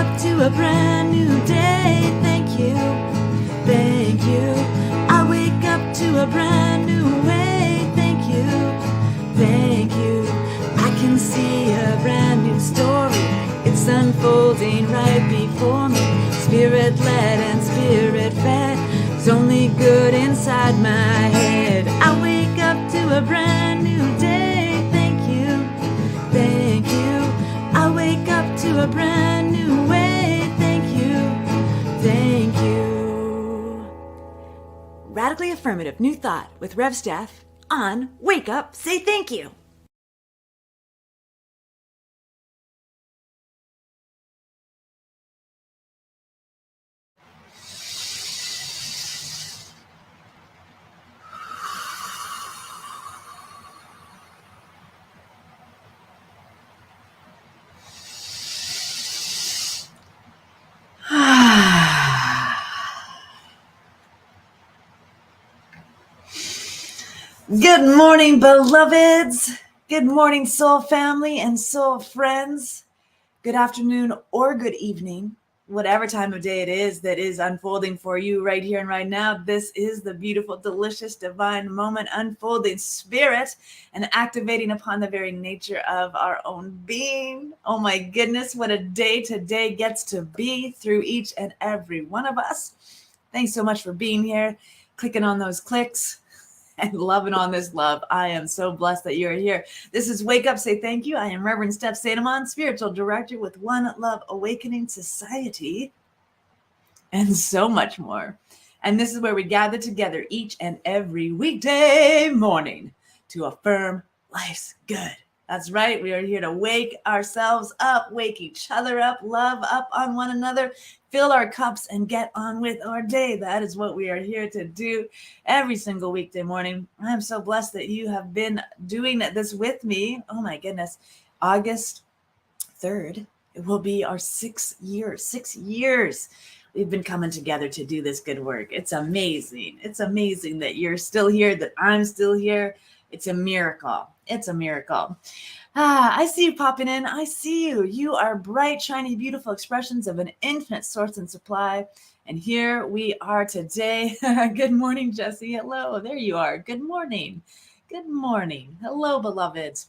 up to a brand new day. Thank you, thank you. I wake up to a brand new way. Thank you, thank you. I can see a brand new story. It's unfolding right before me. Spirit-led and spirit-fed. It's only good inside my head. I wake up to a brand new day. Thank you, thank you. I wake up to a brand new way. Thank you, thank you. Radically Affirmative New Thought with Rev Steph on Wake Up, Say Thank You. Good morning, beloveds. Good morning, soul family and soul friends. Good afternoon or good evening, whatever time of day it is that is unfolding for you right here and right now. This is the beautiful, delicious, divine moment unfolding spirit and activating upon the very nature of our own being. Oh my goodness, what a day today gets to be through each and every one of us. Thanks so much for being here, clicking on those clicks and loving on this love. I am so blessed that you're here. This is Wake Up, Say Thank You. I am Reverend Steph Sadamon, Spiritual Director with One Love Awakening Society, and so much more. And this is where we gather together each and every weekday morning to affirm life's good. That's right. We are here to wake ourselves up, wake each other up, love up on one another, fill our cups, and get on with our day. That is what we are here to do every single weekday morning. I am so blessed that you have been doing this with me. Oh my goodness. August 3rd, it will be our 6 years. 6 years we've been coming together to do this good work. It's amazing. It's amazing that you're still here, that I'm still here. It's a miracle. It's a miracle. I see you popping in. I see you. You are bright, shiny, beautiful expressions of an infinite source and supply. And here we are today. Good morning, Jesse. Hello. There you are. Good morning. Good morning. Hello, beloveds.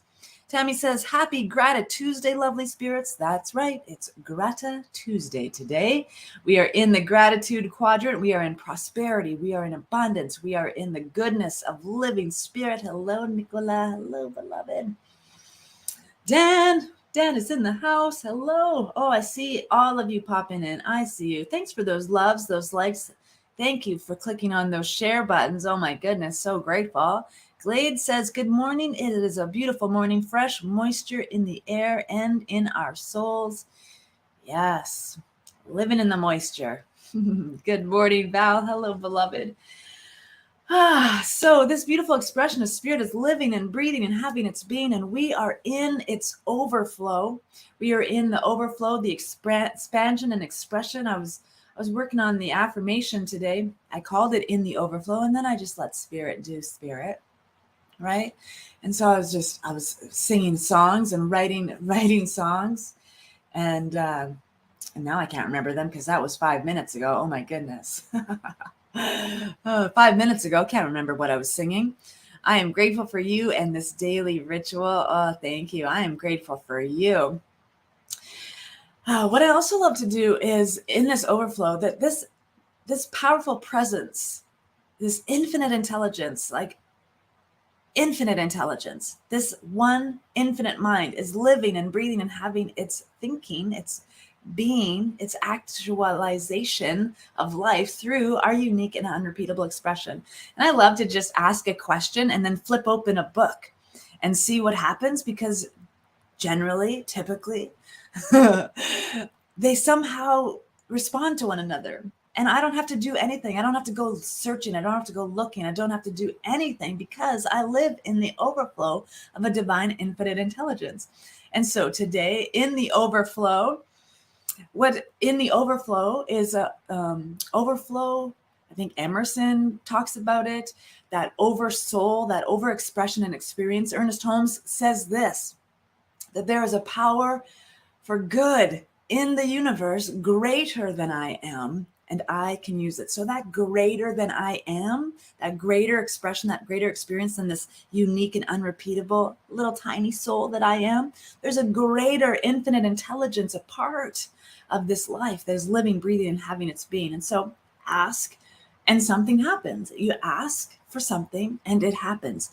Tammy says, happy Grata Tuesday, lovely spirits. That's right. It's Grata Tuesday today. We are in the gratitude quadrant. We are in prosperity. We are in abundance. We are in the goodness of living spirit. Hello, Nicola. Hello, beloved. Dan is in the house. Hello. Oh, I see all of you popping in. I see you. Thanks for those loves, those likes. Thank you for clicking on those share buttons. Oh my goodness. So grateful. Glade says, good morning. It is a beautiful morning, fresh moisture in the air and in our souls. Yes, living in the moisture. Good morning, Val. Hello, beloved. So this beautiful expression of spirit is living and breathing and having its being, and we are in its overflow. We are in the overflow, the expansion and expression. I was working on the affirmation today. I called it in the overflow, and then I just let spirit do spirit. Right. And so I was singing songs and writing songs. And now I can't remember them because that was 5 minutes ago. Oh my goodness. 5 minutes ago. Can't remember what I was singing. I am grateful for you and this daily ritual. Oh, thank you. I am grateful for you. What I also love to do is in this overflow that this powerful presence, this infinite intelligence, this one infinite mind is living and breathing and having its thinking, its being, its actualization of life through our unique and unrepeatable expression. And I love to just ask a question and then flip open a book and see what happens, because generally, typically, they somehow respond to one another. And I don't have to do anything. I don't have to go searching. I don't have to go looking. I don't have to do anything because I live in the overflow of a divine infinite intelligence. And so today in the overflow, is a overflow. I think Emerson talks about it, that over soul, that over expression and experience. Ernest Holmes says this, that there is a power for good in the universe greater than I am, and I can use it. So that greater than I am, that greater expression, that greater experience than this unique and unrepeatable little tiny soul that I am, there's a greater infinite intelligence, a part of this life that is living, breathing, and having its being. And so ask, and something happens. You ask for something, and it happens.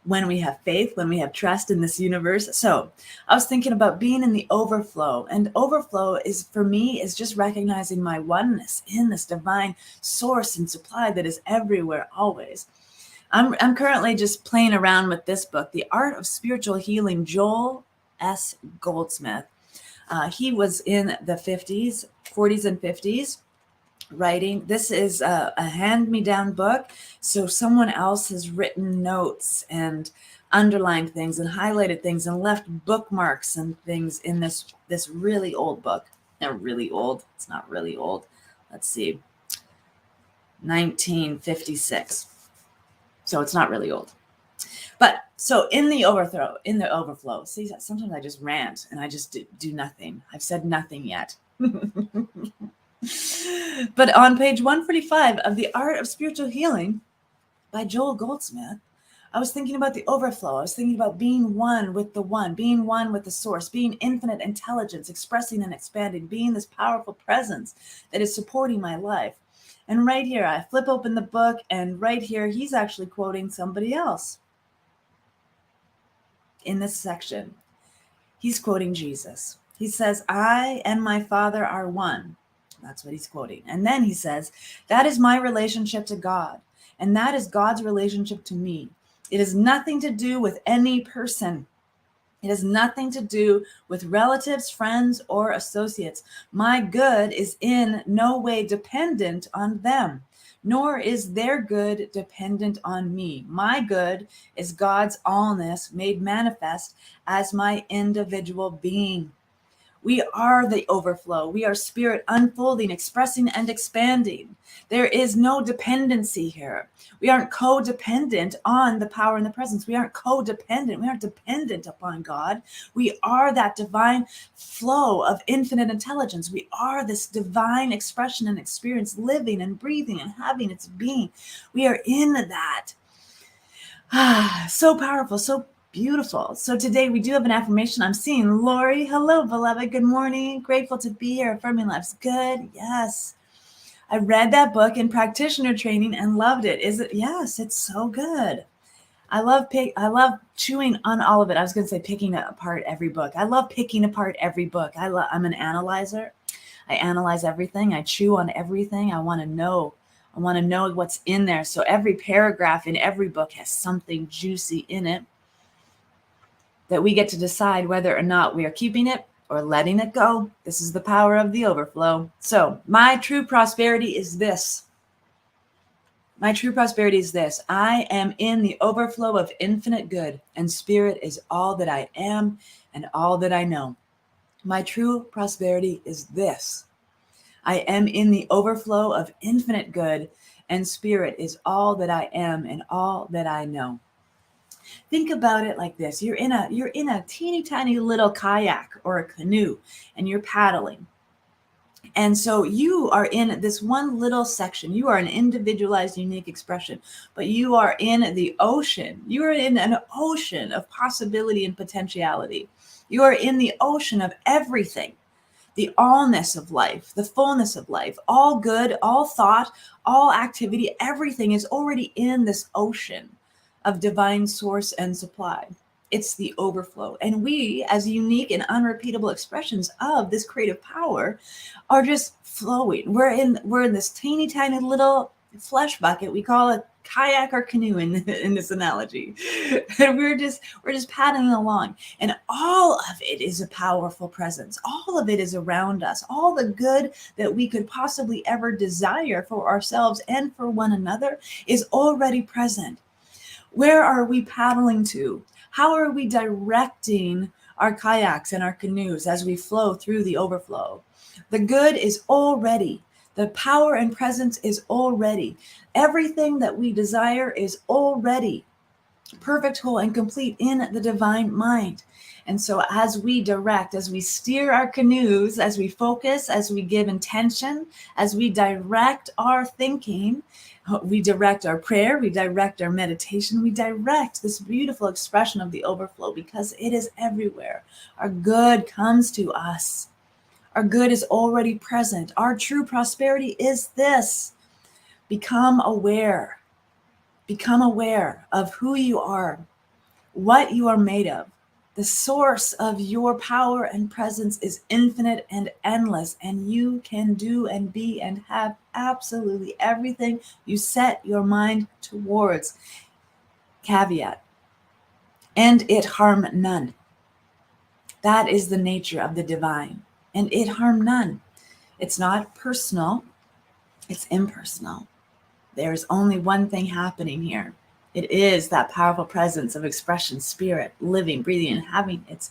When we have faith, when we have trust in this universe. So I was thinking about being in the overflow, and overflow is, for me, is just recognizing my oneness in this divine source and supply that is everywhere, always. I'm currently just playing around with this book, The Art of Spiritual Healing, Joel S. Goldsmith. He was in the 40s and 50s. Writing. This is a hand-me-down book. So someone else has written notes and underlined things and highlighted things and left bookmarks and things in this really old book. They're really old. It's not really old. Let's see. 1956. So it's not really old. But so in the overflow, see, sometimes I just rant and I just do nothing. I've said nothing yet. But on page 145 of The Art of Spiritual Healing by Joel Goldsmith, I was thinking about the overflow. I was thinking about being one with the one, being one with the source, being infinite intelligence, expressing and expanding, being this powerful presence that is supporting my life. And right here, I flip open the book, and right here, he's actually quoting somebody else in this section. He's quoting Jesus. He says, "I and my Father are one." That's what he's quoting. And then he says, "That is my relationship to God, and that is God's relationship to me. It has nothing to do with any person. It has nothing to do with relatives, friends, or associates. My good is in no way dependent on them, nor is their good dependent on me. My good is God's allness made manifest as my individual being." We are the overflow. We are spirit unfolding, expressing, and expanding. There is no dependency here. We aren't codependent on the power and the presence. We aren't codependent. We aren't dependent upon God. We are that divine flow of infinite intelligence. We are this divine expression and experience, living and breathing and having its being. We are in that. So powerful, so beautiful. So today we do have an affirmation. I'm seeing Lori. Hello, beloved. Good morning. Grateful to be here. Affirming life's good. Yes. I read that book in practitioner training and loved it. Is it? Yes, it's so good. I love chewing on all of it. I was going to say picking apart every book. I love picking apart every book. I'm an analyzer. I analyze everything. I chew on everything. I want to know what's in there. So every paragraph in every book has something juicy in it that we get to decide whether or not we are keeping it or letting it go. This is the power of the overflow. So my true prosperity is this. My true prosperity is this. I am in the overflow of infinite good, and spirit is all that I am and all that I know. My true prosperity is this. I am in the overflow of infinite good, and spirit is all that I am and all that I know. Think about it like this. You're in a teeny tiny little kayak or a canoe, and you're paddling. And so you are in this one little section. You are an individualized, unique expression, but you are in the ocean. You are in an ocean of possibility and potentiality. You are in the ocean of everything. The allness of life, the fullness of life, all good, all thought, all activity, everything is already in this ocean of divine source and supply. It's the overflow. And we, as unique and unrepeatable expressions of this creative power, are just flowing. We're in this teeny tiny little flesh bucket. We call it kayak or canoe in this analogy. And we're just paddling along. And all of it is a powerful presence. All of it is around us. All the good that we could possibly ever desire for ourselves and for one another is already present. Where are we paddling to? How are we directing our kayaks and our canoes as we flow through the overflow? The good is already. The power and presence is already. Everything that we desire is already. perfect, whole, and complete in the divine mind. And so as we direct, as we steer our canoes, as we focus, as we give intention, as we direct our thinking, we direct our prayer, we direct our meditation, we direct this beautiful expression of the overflow because it is everywhere. Our good comes to us. Our good is already present. Our true prosperity is this. Become aware. Become aware of who you are, what you are made of. The source of your power and presence is infinite and endless, and you can do and be and have absolutely everything you set your mind towards. Caveat, and it harm none. That is the nature of the divine, and it harm none. It's not personal, it's impersonal. There's only one thing happening here. It is that powerful presence of expression, spirit, living, breathing, and having its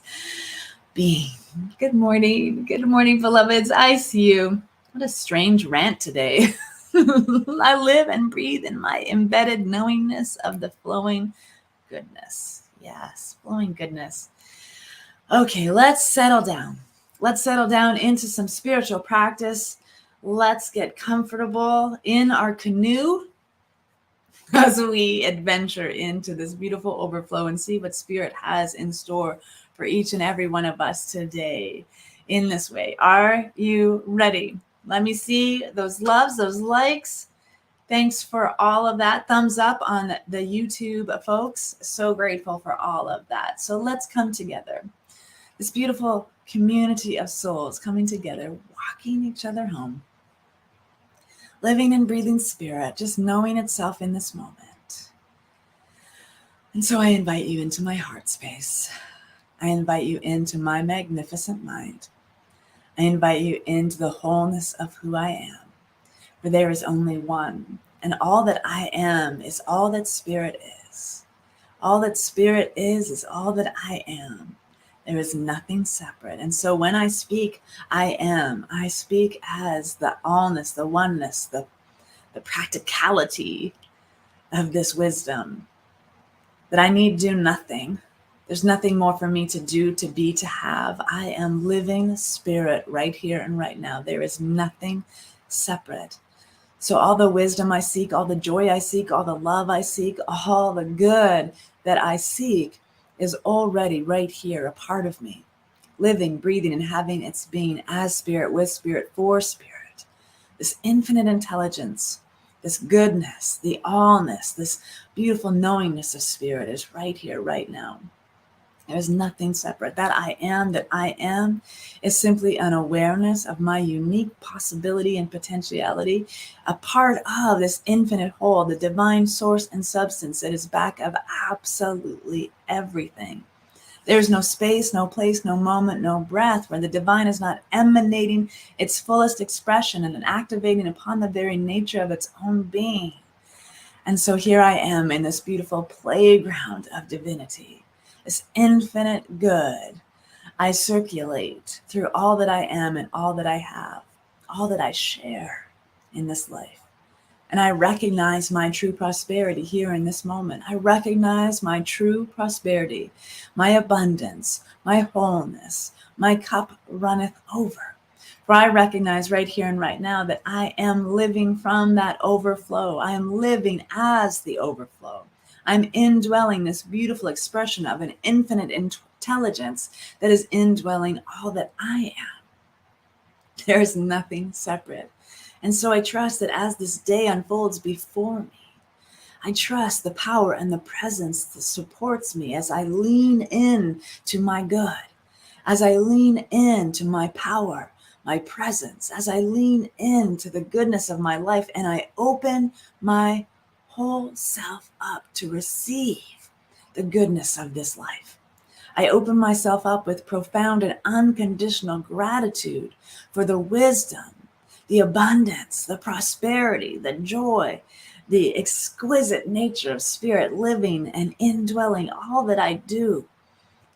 being. Good morning, beloveds. I see you. What a strange rant today. I live and breathe in my embedded knowingness of the flowing goodness. Yes, flowing goodness. Okay, let's settle down. Let's settle down into some spiritual practice. Let's get comfortable in our canoe as we adventure into this beautiful overflow and see what Spirit has in store for each and every one of us today in this way. Are you ready? Let me see those loves, those likes. Thanks for all of that. Thumbs up on the YouTube folks. So grateful for all of that. So let's come together. This beautiful community of souls coming together, walking each other home. Living and breathing spirit, just knowing itself in this moment. And so I invite you into my heart space. I invite you into my magnificent mind. I invite you into the wholeness of who I am. For there is only one, and all that I am is all that spirit is. All that spirit is all that I am. There is nothing separate. And so when I speak, I speak as the allness, the oneness, the practicality of this wisdom. That I need do nothing. There's nothing more for me to do, to be, to have. I am living spirit right here and right now. There is nothing separate. So all the wisdom I seek, all the joy I seek, all the love I seek, all the good that I seek is already right here, a part of me, living, breathing, and having its being as spirit, with spirit, for spirit. This infinite intelligence, this goodness, the allness, this beautiful knowingness of spirit is right here, right now. There's nothing separate. That I am is simply an awareness of my unique possibility and potentiality, a part of this infinite whole, the divine source and substance that is back of absolutely everything. There's no space, no place, no moment, no breath where the divine is not emanating its fullest expression and activating upon the very nature of its own being. And so here I am in this beautiful playground of divinity. This infinite good. I circulate through all that I am and all that I have, all that I share in this life. And I recognize my true prosperity here in this moment. I recognize my true prosperity, my abundance, my wholeness. My cup runneth over. For I recognize right here and right now that I am living from that overflow. I am living as the overflow. I'm indwelling this beautiful expression of an infinite intelligence that is indwelling all that I am. There is nothing separate. And so I trust that as this day unfolds before me, I trust the power and the presence that supports me as I lean in to my good, as I lean in to my power, my presence, as I lean into the goodness of my life, and I open my whole self up to receive the goodness of this life. I open myself up with profound and unconditional gratitude for the wisdom, the abundance, the prosperity, the joy, the exquisite nature of spirit living and indwelling all that I do.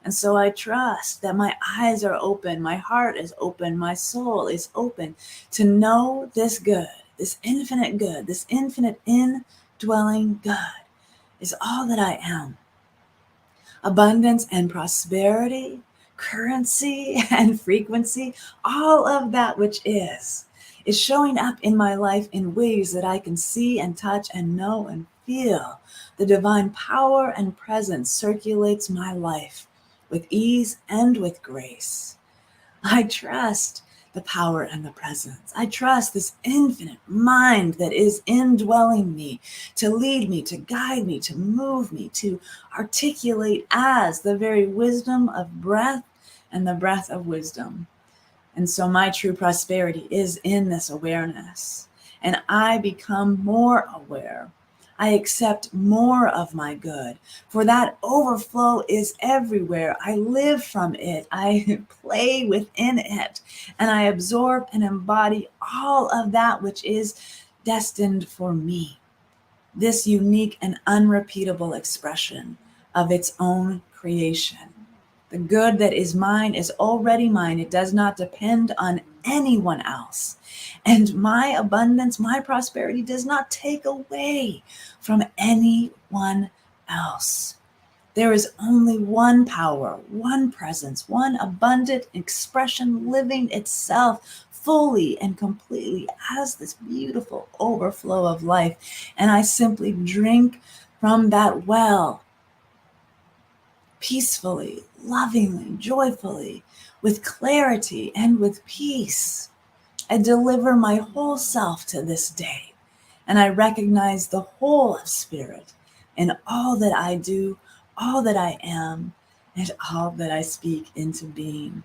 And so I trust that my eyes are open, my heart is open, my soul is open to know this good, this infinite indwelling good is all that I am. abundance and prosperity, currency and frequency, all of that which is showing up in my life in ways that I can see and touch and know and feel. The divine power and presence circulates my life with ease and with grace. I trust the power and the presence. I trust this infinite mind that is indwelling me to lead me, to guide me, to move me, to articulate as the very wisdom of breath and the breath of wisdom. And so my true prosperity is in this awareness. And I become more aware. I accept more of my good, for that overflow is everywhere. I live from it. I play within it, and I absorb and embody all of that which is destined for me. This unique and unrepeatable expression of its own creation. The good that is mine is already mine. It does not depend on anyone else. And my abundance, my prosperity does not take away from anyone else. There is only one power, one presence, one abundant expression living itself fully and completely as this beautiful overflow of life. And I simply drink from that well peacefully, lovingly, joyfully, with clarity and with peace. I deliver my whole self to this day, and I recognize the whole of spirit in all that I do, all that I am, and all that I speak into being.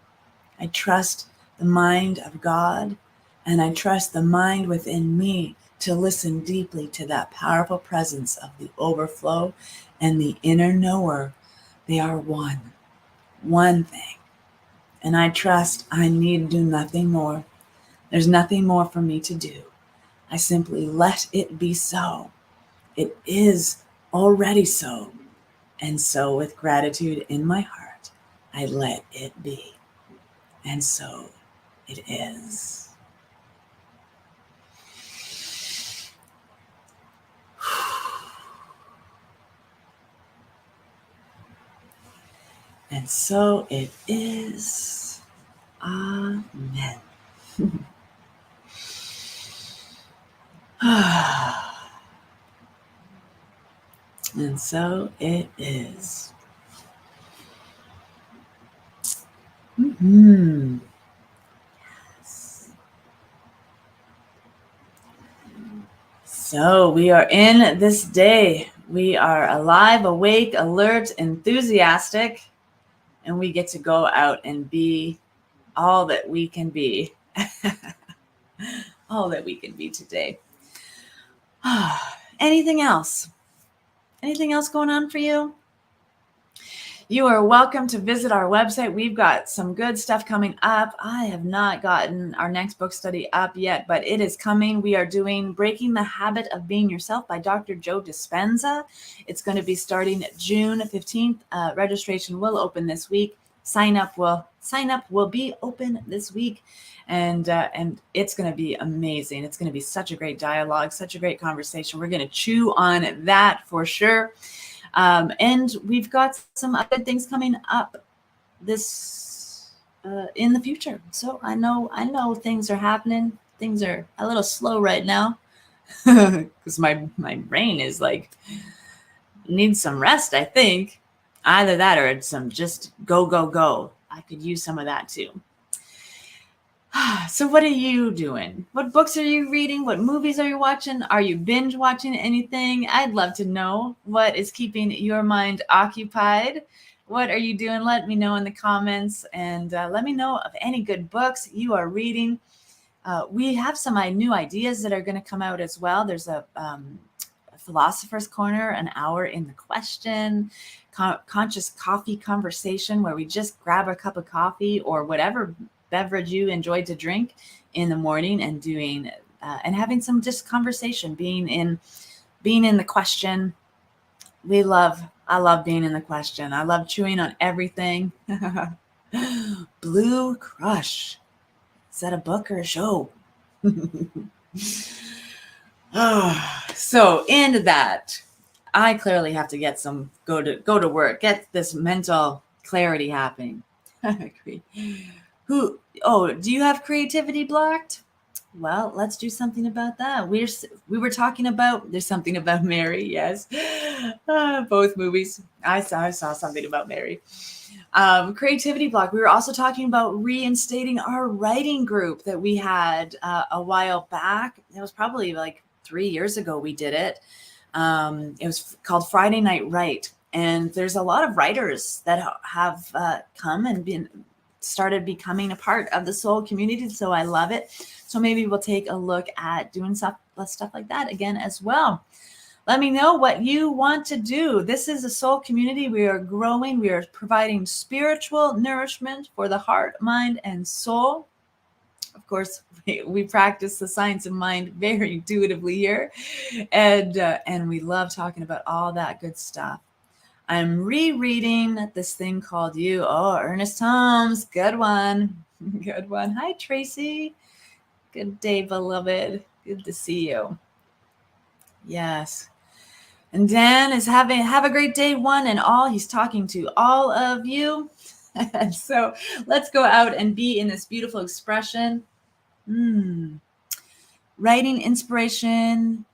I trust the mind of God, and I trust the mind within me to listen deeply to that powerful presence of the overflow and the inner knower. They are one thing. And I trust I need do nothing more. There's nothing more for me to do. I simply let it be so. It is already so. And so with gratitude in my heart, I let it be. And so it is. And so it is. Amen. And so it is. Mm-hmm. Yes. So we are in this day. We are alive, awake, alert, enthusiastic, and we get to go out and be all that we can be. All that we can be today. Anything else? Anything else going on for you? You are welcome to visit our website. We've got some good stuff coming up. I have not gotten our next book study up yet, but it is coming. We are doing Breaking the Habit of Being Yourself by Dr. Joe Dispenza. It's going to be starting June 15th. Registration will open this week. Sign up will be open this week. And it's going to be amazing. It's going to be such a great dialogue, such a great conversation. We're going to chew on that for sure. And we've got some other things coming up this in the future. So I know things are happening. Things are a little slow right now because my brain is like needs some rest. I think either that or it's some just go. I could use some of that too. So what are you doing? What books are you reading? What movies are you watching? Are you binge watching anything? I'd love to know what is keeping your mind occupied. What are you doing? Let me know in the comments, and let me know of any good books you are reading. We have some new ideas that are going to come out as well. There's a Philosopher's Corner, an hour in the question, conscious coffee conversation where we just grab a cup of coffee or whatever beverage you enjoyed to drink in the morning and doing and having some just conversation, being in the question. I love being in the question. I love chewing on everything. Blue Crush. Is that a book or a show? So into that, I clearly have to get some go to work, get this mental clarity happening. I agree. Do you have creativity blocked? Well, let's do something about that. We were talking about There's Something About Mary. Yes, both movies. I saw something about Mary. Creativity block. We were also talking about reinstating our writing group that we had a while back. It was probably like 3 years ago we did it. It was called Friday Night Write, and there's a lot of writers that have come and started becoming a part of the soul community. So I love it. So maybe we'll take a look at doing stuff like that again as well. Let me know what you want to do. This is a soul community. We are growing. We are providing spiritual nourishment for the heart, mind, and soul. Of course, we practice the science of mind very intuitively here. And we love talking about all that good stuff. I'm rereading this thing called You. Oh, Ernest Holmes. Good one. Good one. Hi, Tracy. Good day, beloved. Good to see you. Yes. And Dan is have a great day one and all. He's talking to all of you. And so let's go out and be in this beautiful expression. Writing inspiration.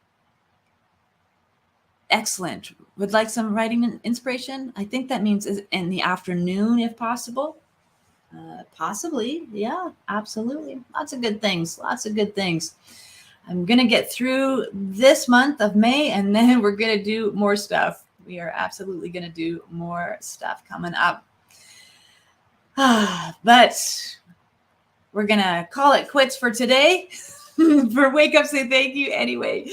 Excellent. Would like some writing inspiration? I think that means in the afternoon, if possible. Possibly. Yeah, absolutely. Lots of good things. I'm going to get through this month of May, and then we're going to do more stuff. We are absolutely going to do more stuff coming up. But we're going to call it quits for today. For Wake Up, Say Thank You anyway.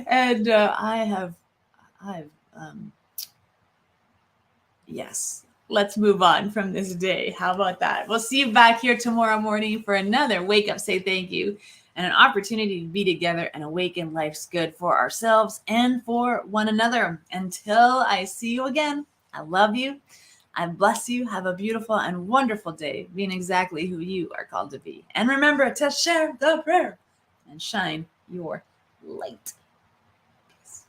And yes, let's move on from this day. How about that? We'll see you back here tomorrow morning for another Wake Up, Say Thank You, and an opportunity to be together and awaken life's good for ourselves and for one another. Until I see you again, I love you. I bless you. Have a beautiful and wonderful day, being exactly who you are called to be. And remember to share the prayer and shine your light. Peace.